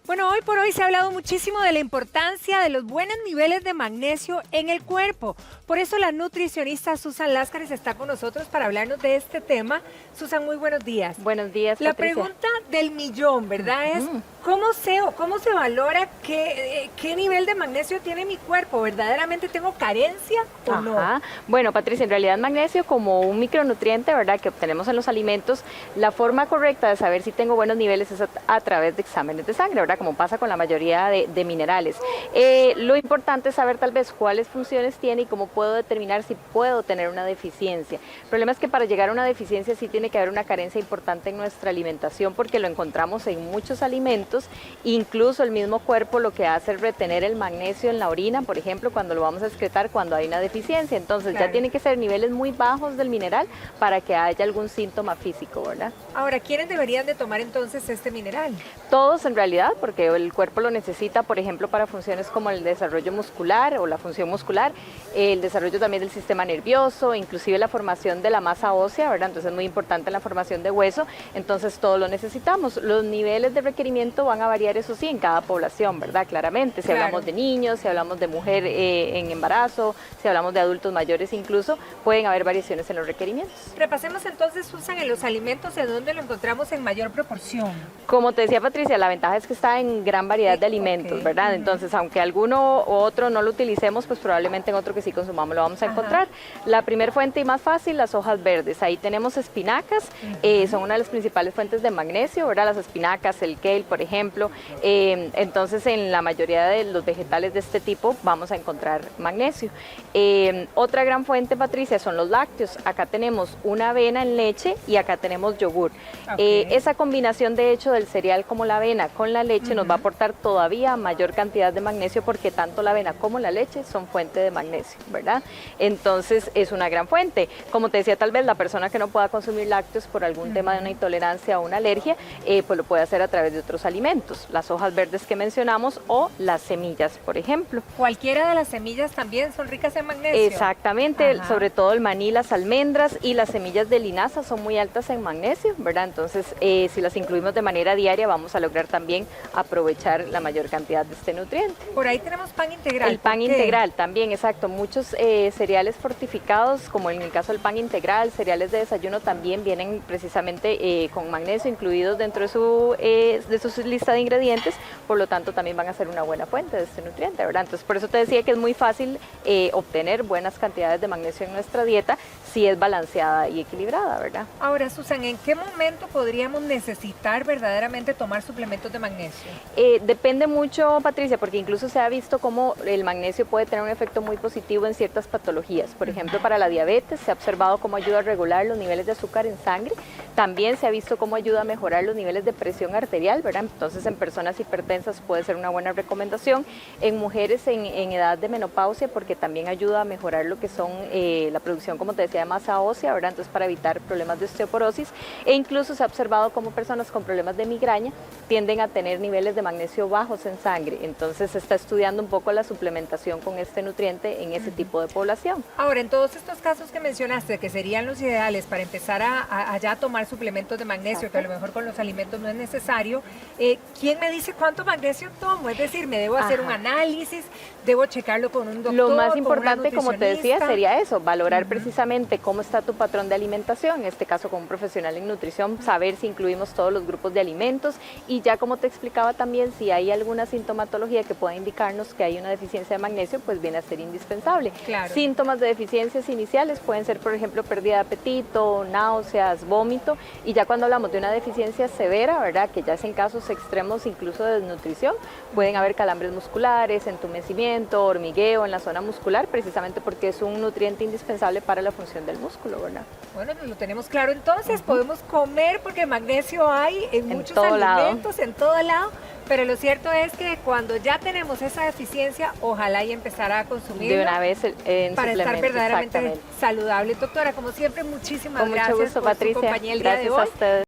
Bueno, hoy por hoy se ha hablado muchísimo de la importancia de los buenos niveles de magnesio en el cuerpo. Por eso la nutricionista Susan Láscares está con nosotros para hablarnos de este tema. Susan, muy buenos días. Buenos días, La Patricia. pregunta del millón, ¿verdad? Es ¿cómo sé o cómo se valora qué nivel de magnesio tiene mi cuerpo? ¿Verdaderamente tengo carencia o no? Bueno, Patricia, en realidad magnesio como un micronutriente, ¿verdad?, que obtenemos en los alimentos, la forma correcta de saber si tengo buenos niveles es a través de exámenes de sangre, ¿verdad?, como pasa con la mayoría de minerales. Lo importante es saber tal vez cuáles funciones tiene y cómo puedo determinar si puedo tener una deficiencia. El problema es que para llegar a una deficiencia sí tiene que haber una carencia importante en nuestra alimentación porque lo encontramos en muchos alimentos, incluso el mismo cuerpo lo que hace es retener el magnesio en la orina, por ejemplo, cuando lo vamos a excretar cuando hay una deficiencia. Entonces ya tiene que ser niveles muy bajos del mineral para que haya algún síntoma físico, ¿verdad? Ahora, ¿quiénes deberían de tomar entonces este mineral? Todos en realidad, porque el cuerpo lo necesita, por ejemplo, para funciones como el desarrollo muscular o la función muscular, el desarrollo también del sistema nervioso, inclusive la formación de la masa ósea, ¿verdad? Entonces es muy importante la formación de hueso, entonces todo lo necesitamos. Los niveles de requerimiento van a variar, eso sí, en cada población, ¿verdad? Claramente, si hablamos de niños, si hablamos de mujer en embarazo, si hablamos de adultos mayores incluso, pueden haber variaciones en los requerimientos. Repasemos entonces, Susan, en los alimentos, ¿en dónde lo encontramos en mayor proporción? Como te decía Patricia, la ventaja es que está en gran variedad de alimentos, ¿verdad? Entonces, aunque alguno u otro no lo utilicemos, pues probablemente en otro que sí consumamos lo vamos a encontrar. La primera fuente y más fácil, las hojas verdes. Ahí tenemos espinacas, son una de las principales fuentes de magnesio, ¿verdad? Las espinacas, el kale, por ejemplo. Entonces, en la mayoría de los vegetales de este tipo vamos a encontrar magnesio. Otra gran fuente, Patricia, son los lácteos. Acá tenemos una avena en leche y acá tenemos yogur. Esa combinación, de hecho, del cereal como la avena con la leche nos va a aportar todavía mayor cantidad de magnesio porque tanto la avena como la leche son fuente de magnesio, ¿verdad? Entonces es una gran fuente. Como te decía, tal vez la persona que no pueda consumir lácteos por algún tema de una intolerancia o una alergia, pues lo puede hacer a través de otros alimentos, las hojas verdes que mencionamos o las semillas, por ejemplo. Cualquiera de las semillas también son ricas en magnesio. Exactamente, sobre todo el maní, las almendras y las semillas de linaza son muy altas en magnesio, ¿verdad? Entonces, si las incluimos de manera diaria, vamos a lograr también aprovechar la mayor cantidad de este nutriente. Por ahí tenemos pan integral. El pan integral también, exacto. Muchos cereales fortificados, como en el caso del pan integral, cereales de desayuno también vienen precisamente con magnesio incluidos dentro de su lista de ingredientes, por lo tanto también van a ser una buena fuente de este nutriente, ¿verdad? Entonces por eso te decía que es muy fácil obtener buenas cantidades de magnesio en nuestra dieta si es balanceada y equilibrada, ¿verdad? Ahora, Susan, ¿en qué momento podríamos necesitar verdaderamente tomar suplementos de magnesio? Depende mucho, Patricia, porque incluso se ha visto cómo el magnesio puede tener un efecto muy positivo en ciertas patologías. Por ejemplo, para la diabetes se ha observado cómo ayuda a regular los niveles de azúcar en sangre. También se ha visto cómo ayuda a mejorar los niveles de presión arterial, ¿verdad? Entonces, en personas hipertensas puede ser una buena recomendación. En mujeres en edad de menopausia, porque también ayuda a mejorar lo que son la producción, como te decía, de masa ósea, ¿verdad? Entonces, para evitar problemas de osteoporosis. E incluso se ha observado cómo personas con problemas de migraña tienden a tener niveles de magnesio bajos en sangre. Entonces, se está estudiando un poco la suplementación con este nutriente en ese tipo de población. Ahora, en todos estos casos que mencionaste, que serían los ideales para empezar a ya tomar suplementos de magnesio, que a lo mejor con los alimentos no es necesario, ¿quién me dice cuánto magnesio tomo? Es decir, ¿me debo hacer un análisis? ¿Debo checarlo con un doctor? Lo más importante, como te decía, sería eso, valorar precisamente cómo está tu patrón de alimentación, en este caso con un profesional en nutrición, saber si incluimos todos los grupos de alimentos y ya como te explicaba también, si hay alguna sintomatología que pueda indicarnos que hay una deficiencia de magnesio, pues viene a ser indispensable. Síntomas de deficiencias iniciales pueden ser, por ejemplo, pérdida de apetito, náuseas, vómito, y ya cuando hablamos de una deficiencia severa, ¿verdad?, que ya es en casos extremos incluso de desnutrición, pueden haber calambres musculares, entumecimiento, hormigueo en la zona muscular, precisamente porque es un nutriente indispensable para la función del músculo, ¿verdad? Bueno, lo tenemos claro. Entonces podemos comer, porque magnesio hay en muchos alimentos, en todo lado, pero lo cierto es que cuando ya tenemos esa deficiencia, ojalá y empezar a consumir de una vez para estar verdaderamente saludable. Doctora, como siempre, muchísimas gracias por su compañía el día de hoy. Gracias a ustedes.